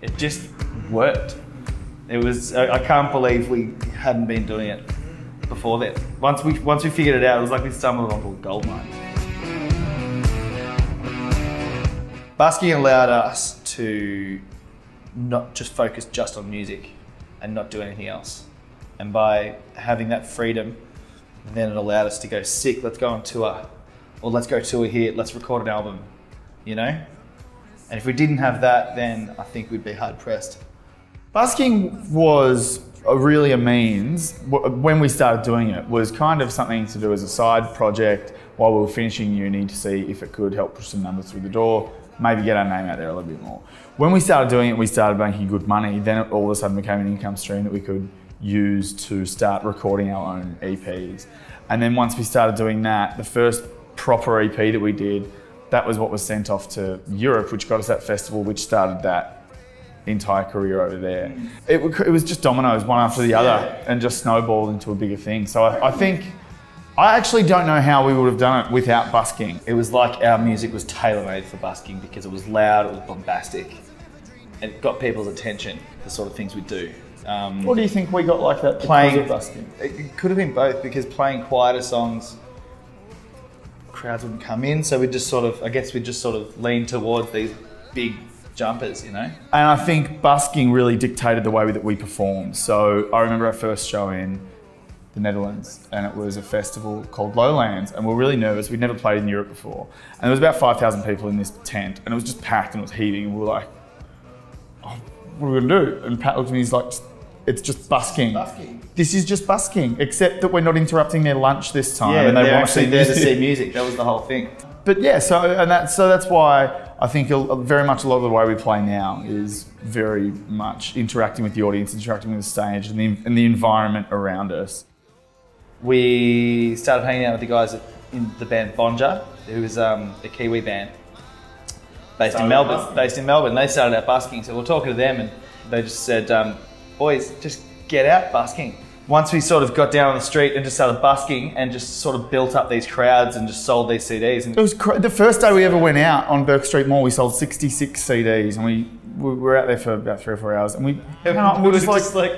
It just worked. It was, I can't believe we hadn't been doing it before that. Once we figured it out, it was like we stumbled onto a gold mine. Busking allowed us to not just focus just on music and not do anything else. And by having that freedom, then it allowed us to go, sick, let's go on tour. Or let's go tour here, let's record an album, you know? And if we didn't have that, then I think we'd be hard pressed. Busking was really a means, when we started doing it, was kind of something to do as a side project while we were finishing uni to see if it could help push some numbers through the door, maybe get our name out there a little bit more. When we started doing it, we started making good money. Then it all of a sudden became an income stream that we could use to start recording our own EPs. And then once we started doing that, the first proper EP that we did, that was what was sent off to Europe, which got us that festival, which started that entire career over there. It was just dominoes, one after the other, and just snowballed into a bigger thing. So I actually don't know how we would have done it without busking. It was like our music was tailor-made for busking because it was loud, it was bombastic, and it got people's attention, the sort of things we do. What do you think we got like that because of busking? It could have been both, because playing quieter songs, crowds wouldn't come in, so we just sort of, I guess we just sort of leaned towards these big jumpers, you know? And I think busking really dictated the way that we performed. So I remember our first show in the Netherlands, and it was a festival called Lowlands, and we were really nervous. We'd never played in Europe before. And there was about 5,000 people in this tent, and it was just packed and it was heaving, and we were like, oh, what are we gonna do? And Pat looked at me, he's like, it's just busking. This is just busking, except that we're not interrupting their lunch this time. Yeah, and they're actually there to see music. That was the whole thing. But yeah, so that's why I think very much a lot of the way we play now is very much interacting with the audience, interacting with the stage and the environment around us. We started hanging out with the guys in the band Bonja, who was a Kiwi band based in Melbourne. They started out busking, so we were talking to them and they just said, boys, just get out busking. Once we sort of got down on the street and just started busking and just sort of built up these crowds and just sold these CDs. And it was the first day we ever went out on Burke Street Mall, we sold 66 CDs, and we were out there for about 3 or 4 hours, and we were just like,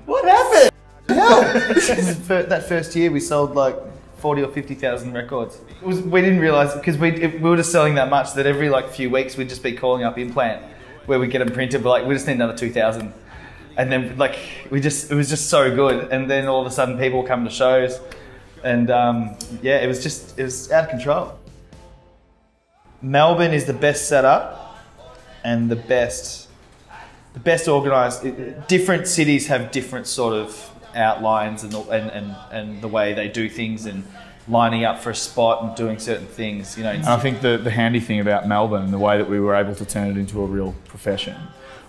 what happened? Hell! That first year we sold like 40 or 50,000 records. We didn't realise, because we were just selling that much that every like few weeks we'd just be calling up Implant where we get them printed. We're like, we just need another 2,000. And then like, it was just so good. And then all of a sudden people come to shows and yeah, it was out of control. Melbourne is the best setup and the best organised. Different cities have different sort of outlines and the way they do things and lining up for a spot and doing certain things, you know. And I think the handy thing about Melbourne, the way that we were able to turn it into a real profession,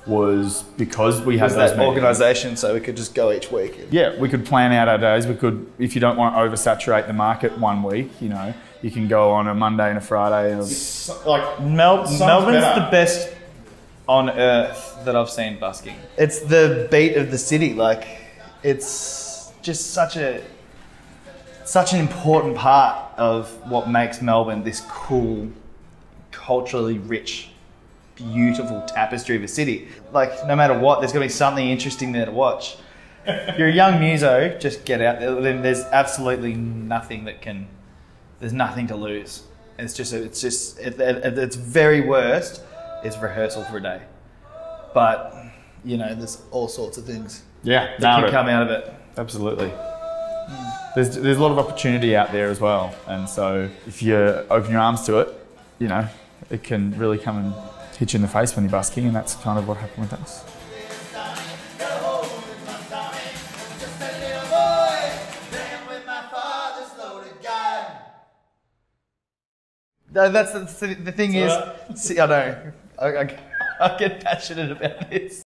was because we had that organisation, so we could just go each week. Yeah, we could plan out our days. We could, if you don't want to oversaturate the market one week, you know, you can go on a Monday and a Friday. Like Melbourne's the best on earth that I've seen busking. It's the beat of the city. Like, it's just such an important part of what makes Melbourne this cool, culturally rich, beautiful tapestry of a city. Like, no matter what, there's going to be something interesting there to watch. If you're a young muso, just get out there. Then there's absolutely nothing there's nothing to lose. It's its very worst is rehearsal for a day. But, you know, there's all sorts of things that can come out of it. Absolutely. There's a lot of opportunity out there as well. And so if you open your arms to it, you know, it can really come and hit you in the face when you're busking, and that's kind of what happened with us. No, that's the thing is, see, I know, I get passionate about this.